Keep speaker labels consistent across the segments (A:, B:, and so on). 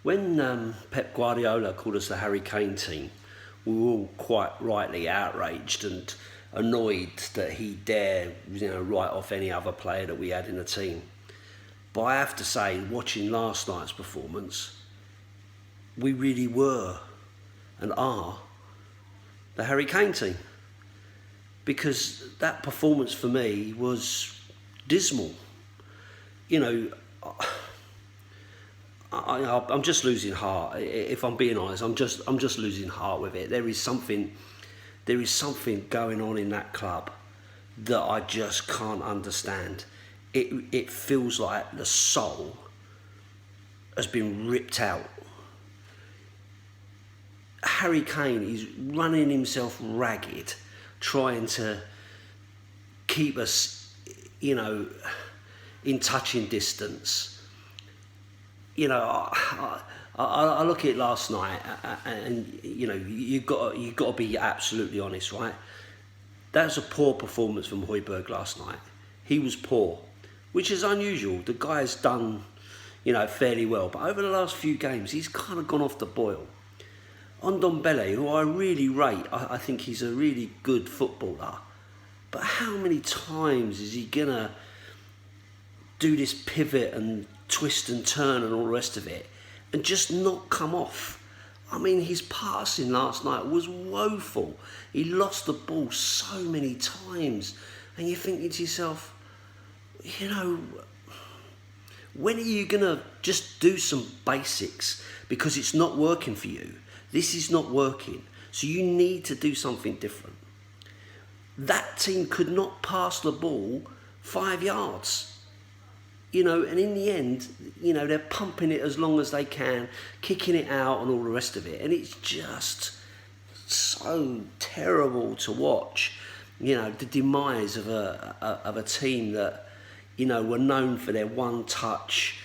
A: When Pep Guardiola called us the Harry Kane team, we were all quite rightly outraged and annoyed that he dare, write off any other player that we had in the team. But I have to say, watching last night's performance, we really were and are the Harry Kane team. Because that performance for me was dismal. I'm just losing heart. If I'm being honest, I'm just losing heart with it. There is something going on in that club that I just can't understand. It feels like the soul has been ripped out. Harry Kane is running himself ragged, trying to keep us, in touching distance. I look at it last night, and you've got to be absolutely honest, right? That was a poor performance from Højbjerg last night. He was poor, which is unusual. The guy's done, fairly well, but over the last few games, he's kind of gone off the boil. Ndombele, who I really rate, I think he's a really good footballer. But how many times is he gonna do this pivot and twist and turn and all the rest of it and just not come off? I mean, his passing last night was woeful. He lost the ball so many times, and you're thinking to yourself, when are you gonna just do some basics? Because it's not working for you. This is not working, so you need to do something different. That team could not pass the ball 5 yards. And in the end, they're pumping it as long as they can, kicking it out and all the rest of it. And it's just so terrible to watch, the demise of a team that, were known for their one-touch,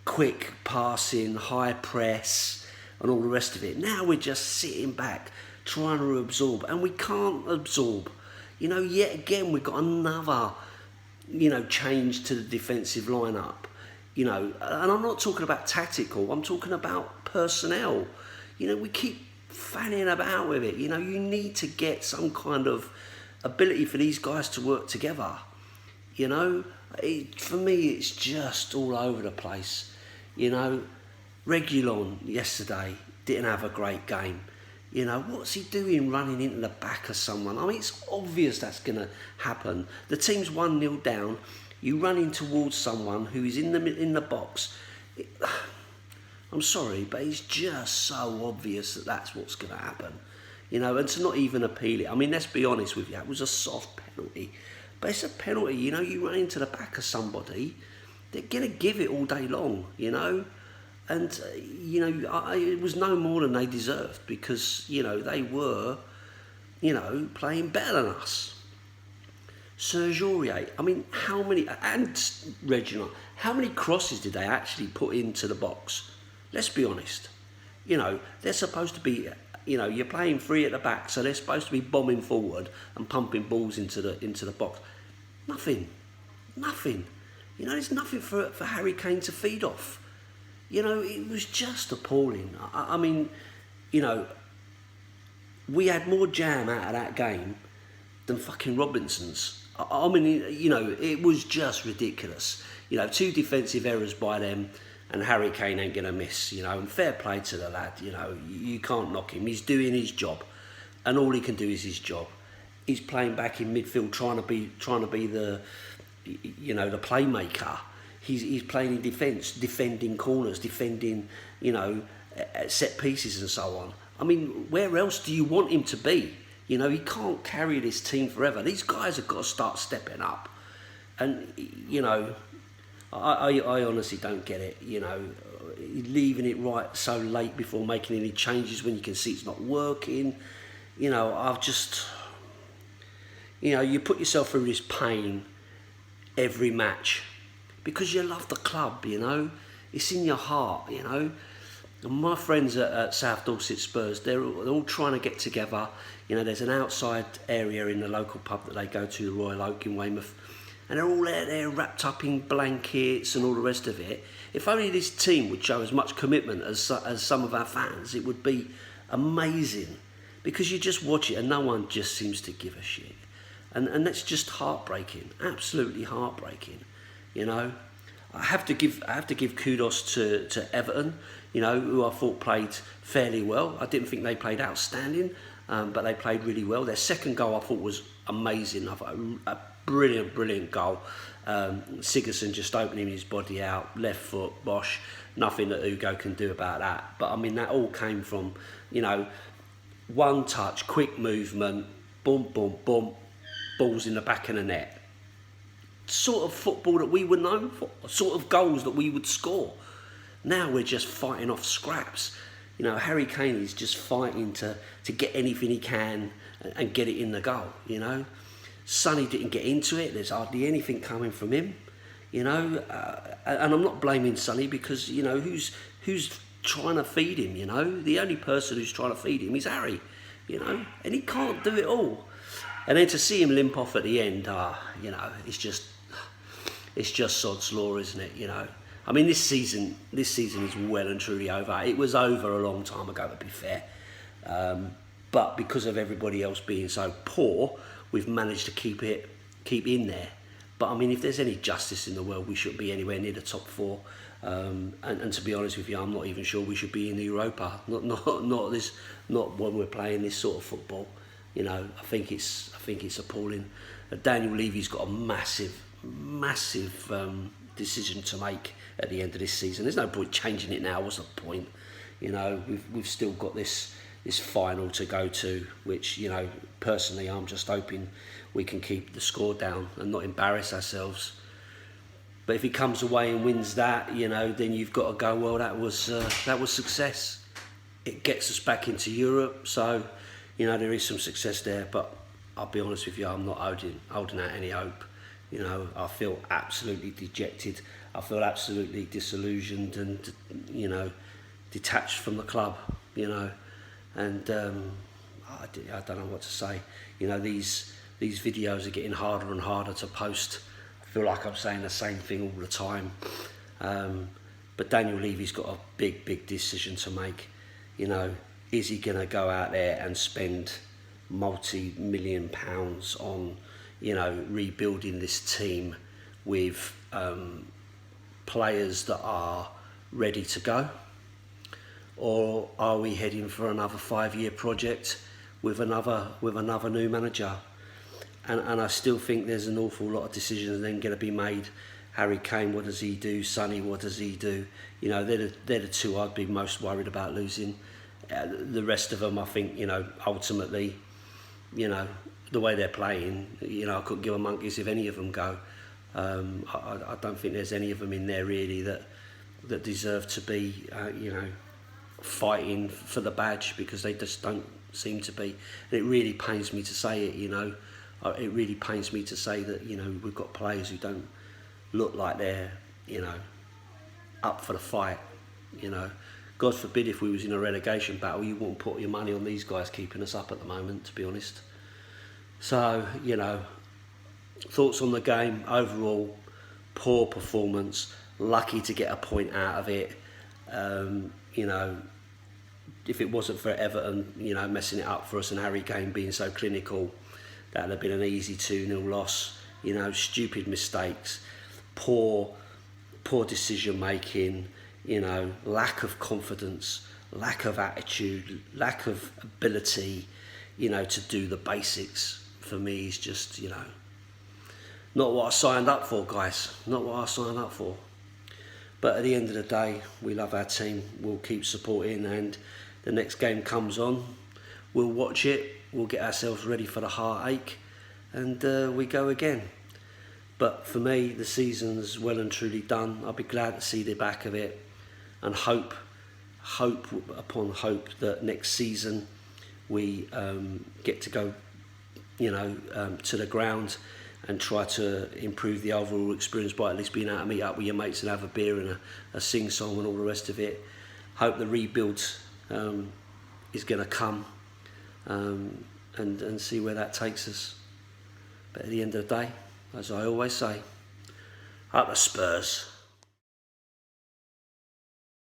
A: quick passing, high press, and all the rest of it. Now we're just sitting back, trying to absorb, and we can't absorb. Yet again, we've got another change to the defensive lineup, and I'm not talking about tactical, I'm talking about personnel. We keep fanning about with it. You need to get some kind of ability for these guys to work together. For me, it's just all over the place. Reguilon yesterday didn't have a great game. What's he doing running into the back of someone? I mean, it's obvious that's going to happen. The team's 1-0 down. You run in towards someone who is in the box. I'm sorry, but it's just so obvious that that's what's going to happen. And to not even appeal it. I mean, let's be honest with you. It was a soft penalty. But it's a penalty. You run into the back of somebody, they're going to give it all day long, And, it was no more than they deserved because, they were, playing better than us. Serge Aurier, I mean, and Reginald, how many crosses did they actually put into the box? Let's be honest. They're supposed to be, you're playing free at the back, so they're supposed to be bombing forward and pumping balls into the box. Nothing. There's nothing for Harry Kane to feed off. It was just appalling. I mean, we had more jam out of that game than fucking Robinson's. I mean, it was just ridiculous. 2 defensive errors by them, and Harry Kane ain't going to miss, and fair play to the lad, you can't knock him. He's doing his job, and all he can do is his job. He's playing back in midfield, trying to be the, the playmaker. He's playing in defence, defending corners, defending, set pieces and so on. I mean, where else do you want him to be? He can't carry this team forever. These guys have got to start stepping up. And, I honestly don't get it, leaving it right so late before making any changes when you can see it's not working. I've just, you put yourself through this pain every match. Because you love the club, it's in your heart, And my friends at South Dorset Spurs, they're all trying to get together. There's an outside area in the local pub that they go to, the Royal Oak in Weymouth, and they're all out there wrapped up in blankets and all the rest of it. If only this team would show as much commitment as some of our fans, it would be amazing. Because you just watch it and no one just seems to give a shit. And that's just heartbreaking, absolutely heartbreaking, you know. I have to give kudos to Everton, you know, who I thought played fairly well. I didn't think they played outstanding, but they played really well. Their second goal I thought was amazing. I thought a brilliant goal. Sigurdsson just opening his body out, left foot, bosh, nothing that Hugo can do about that. But I mean, that all came from, you know, one touch, quick movement, boom, boom, boom, balls in the back of the net. Sort of football that we were known for, sort of goals that we would score. Now we're just fighting off scraps. You know, Harry Kane is just fighting to get anything he can and get it in the goal, you know. Sonny didn't get into it, there's hardly anything coming from him, you know. And I'm not blaming Sonny because, you know, who's trying to feed him, you know. The only person who's trying to feed him is Harry, you know, and he can't do it all. And then to see him limp off at the end, you know, it's just sod's law, isn't it, you know. I mean, this season is well and truly over. It was over a long time ago, to be fair. But because of everybody else being so poor, we've managed to keep in there. But I mean, if there's any justice in the world, we shouldn't be anywhere near the top four. And to be honest with you, I'm not even sure we should be in the Europa. Not when we're playing this sort of football. You know, I think it's appalling. Daniel Levy's got a massive decision to make at the end of this season. There's no point changing it now. What's the point? You know, we've still got this final to go to, which, you know, personally, I'm just hoping we can keep the score down and not embarrass ourselves. But if he comes away and wins that, you know, then you've got to go, well, that was success. It gets us back into Europe, so, you know, there is some success there. But I'll be honest with you, I'm not holding out any hope. You know, I feel absolutely dejected. I feel absolutely disillusioned and, you know, detached from the club, you know. And I don't know what to say. You know, these videos are getting harder and harder to post. I feel like I'm saying the same thing all the time. But Daniel Levy's got a big decision to make. You know, is he going to go out there and spend multi-million pounds on, you know, rebuilding this team with players that are ready to go? Or are we heading for another 5-year project with another new manager? And I still think there's an awful lot of decisions then going to be made. Harry Kane, what does he do? Sonny, what does he do? You know, they're the two I'd be most worried about losing. The rest of them, I think, you know, ultimately, you know, the way they're playing, you know, I couldn't give a monkeys if any of them go. I don't think there's any of them in there really that deserve to be, you know, fighting for the badge, because they just don't seem to be. And it really pains me to say it, you know. It really pains me to say that, you know, we've got players who don't look like they're, you know, up for the fight, you know. God forbid if we was in a relegation battle, you wouldn't put your money on these guys keeping us up at the moment, to be honest. So, you know, thoughts on the game, overall, poor performance, lucky to get a point out of it. You know, if it wasn't for Everton, you know, messing it up for us and Harry Kane being so clinical, that would have been an easy 2-0 loss. You know, stupid mistakes, poor decision making, you know, lack of confidence, lack of attitude, lack of ability, you know, to do the basics. For me, is just, you know, not what I signed up for, guys. Not what I signed up for. But at the end of the day, we love our team. We'll keep supporting, and the next game comes on, we'll watch it. We'll get ourselves ready for the heartache, and we go again. But for me, the season's well and truly done. I'll be glad to see the back of it, and hope upon hope that next season we get to go, you know, to the ground and try to improve the overall experience by at least being able to meet up with your mates and have a beer and a sing-song and all the rest of it. Hope the rebuild is going to come, and see where that takes us. But at the end of the day, as I always say, up the Spurs.